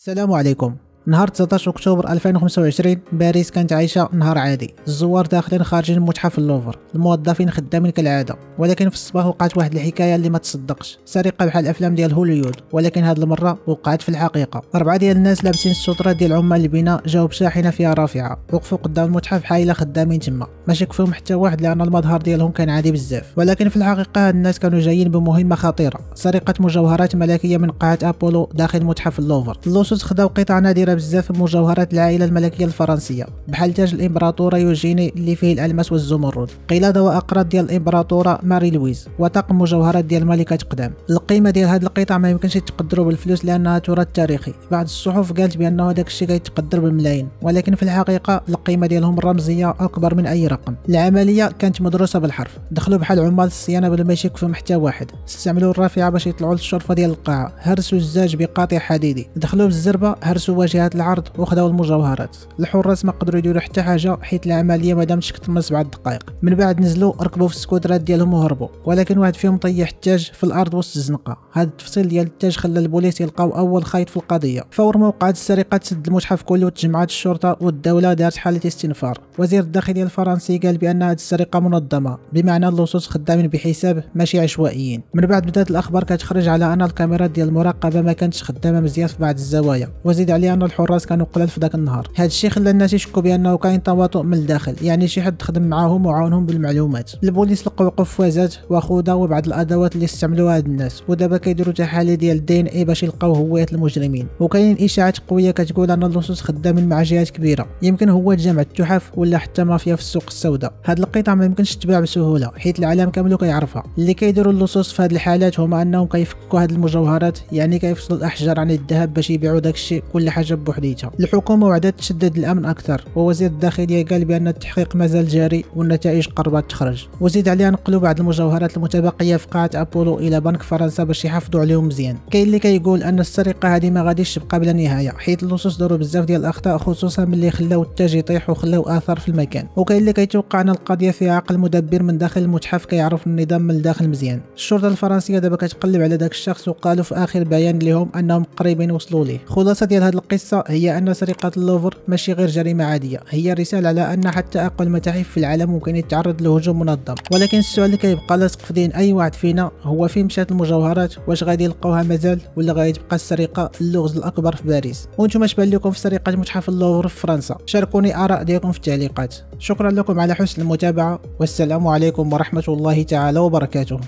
السلام عليكم. نهار 19 اكتوبر 2025 باريس كانت عايشه نهار عادي. الزوار داخلين خارجين من متحف اللوفر، الموظفين خدامين كالعاده، ولكن في الصباح وقعت واحد الحكايه اللي ما تصدقش. سرقه بحال الافلام ديال هوليوود، ولكن هاد المره وقعت في الحقيقه. 4 ديال الناس لابسين السترات ديال عمال البناء جاوا بشاحنه فيها رافعه، وقفوا قدام المتحف حايله خدامين تما، ما شك فيهم حتى واحد لان المظهر ديالهم كان عادي بزاف. ولكن في الحقيقه هاد الناس كانوا جايين بمهمه خطيره، سرقه مجوهرات ملكيه من قاعه ابولو داخل متحف اللوفر. اللصوص خداو قطع نادره بزاف من مجوهرات العائله الملكيه الفرنسيه، بحال تاج الامبراطوره يوجيني اللي فيه الالماس والزمرد، قلاده واقراط ديال الامبراطوره ماري لويز، وطاقم مجوهرات ديال ملكه قدام. القيمه ديال هاد القطع ما يمكنش يتقدروا بالفلوس لانها تراث تاريخي. بعض الصحف قالت بانه هذاك الشيء كيتقدر بالملايين، ولكن في الحقيقه القيمه ديالهم الرمزيه اكبر من اي رقم. العمليه كانت مدروسه بالحرف، دخلوا بحال عمال الصيانه بلا ما يشك فيهم حتى واحد، استعملوا الرافعه باش يطلعوا للشرفه ديال القاعه، هرسوا الزاج بقاطع حديدي، دخلوا بالزربه، هرسوا واجهات العرض وخداو المجوهرات. الحراس ما قدروا يديروا حتى حاجه حيت العمليه ما دامتش كتم من 7 دقائق. من بعد نزلوا ركبوا في السكوترات ديالهم وهربوا، ولكن واحد فيهم طيح التاج في الارض وسط الزنقه. هذا التفصيل ديال التاج خلى البوليس يلقاو اول خيط في القضيه. فور ما وقعت السرقه تسد المتحف كله وتجمعات الشرطه والدوله دارت حاله استنفار. وزير الداخليه الفرنسي قال بان هذه السرقه منظمه، بمعنى اللصوص خدامين بحساب ماشي عشوائيين. من بعد بدات الاخبار كتخرج على ان الكاميرات ديال المراقبه ما كانتش خدامه مزيان في بعض الزوايا، وزيد عليها ان الحراس كانوا قلال في ذاك النهار. هذا الشيء خلى الناس يشكوا بانه كاين تواطؤ من الداخل، يعني شي حد خدم معاهم وعاونهم بالمعلومات. البوليس لقوا قفازات وخوذه وبعض الادوات اللي استعملوها هاد الناس، ودابا كيديروا تحاليل ديال دي ان اي باش يلقاو هويات المجرمين. وكاين اشاعات قويه كتقول ان اللصوص خدامين مع جهات كبيره، يمكن هو جمع التحف ولا حتى مافيا في السوق السوداء. هاد القطع ما يمكنش تباع بسهوله حيت العالم كامل كيعرفها. اللي كيديروا اللصوص في هاد الحالات هما انهم كيفكوا هاد المجوهرات، يعني كيفصلوا الاحجار عن الذهب باش يبيعوا داك الشيء كل حاجه بوحديتها. الحكومه وعدت تشدد الامن اكثر، ووزير الداخليه قال بان التحقيق مازال جاري والنتائج قربت تخرج. وزيد عليها نقلوا بعض المجوهرات المتبقيه في قاعه ابولو الى بنك فرنسا باش يحافظوا عليهم مزيان. كاين اللي كيقول ان السرقه هذه ما غاديش تبقى بلا نهايه، حيت اللصوص داروا بزاف ديال الاخطاء، خصوصا ملي خلاو التاج يطيح وخلاو اثار في المكان. وكاين اللي كيتوقع ان القضيه فيها عقل مدبر من داخل المتحف كيعرف النظام من الداخل مزيان. الشرطه الفرنسيه دابا كتقلب على داك الشخص، وقالوا في اخر بيان لهم انهم قريبين وصلوا ليه. خلاصه ديال هذه القصه هي ان سرقه اللوفر ماشي غير جريمه عاديه، هي رساله على ان حتى اقوى المتاحف في العالم ممكن يتعرض لهجوم منظم. ولكن السؤال اللي كيبقى لاصق في ذهن اي واحد فينا هو فين مشات المجوهرات؟ واش غادي يلقاوها مازال، ولا غادي تبقى السرقه اللغز الاكبر في باريس؟ وانتم اش بان لكم في سرقه متحف اللوفر في فرنسا؟ شاركوني اراء ديالكم في التعليقات. شكرا لكم على حسن المتابعه، والسلام عليكم ورحمه الله تعالى وبركاته.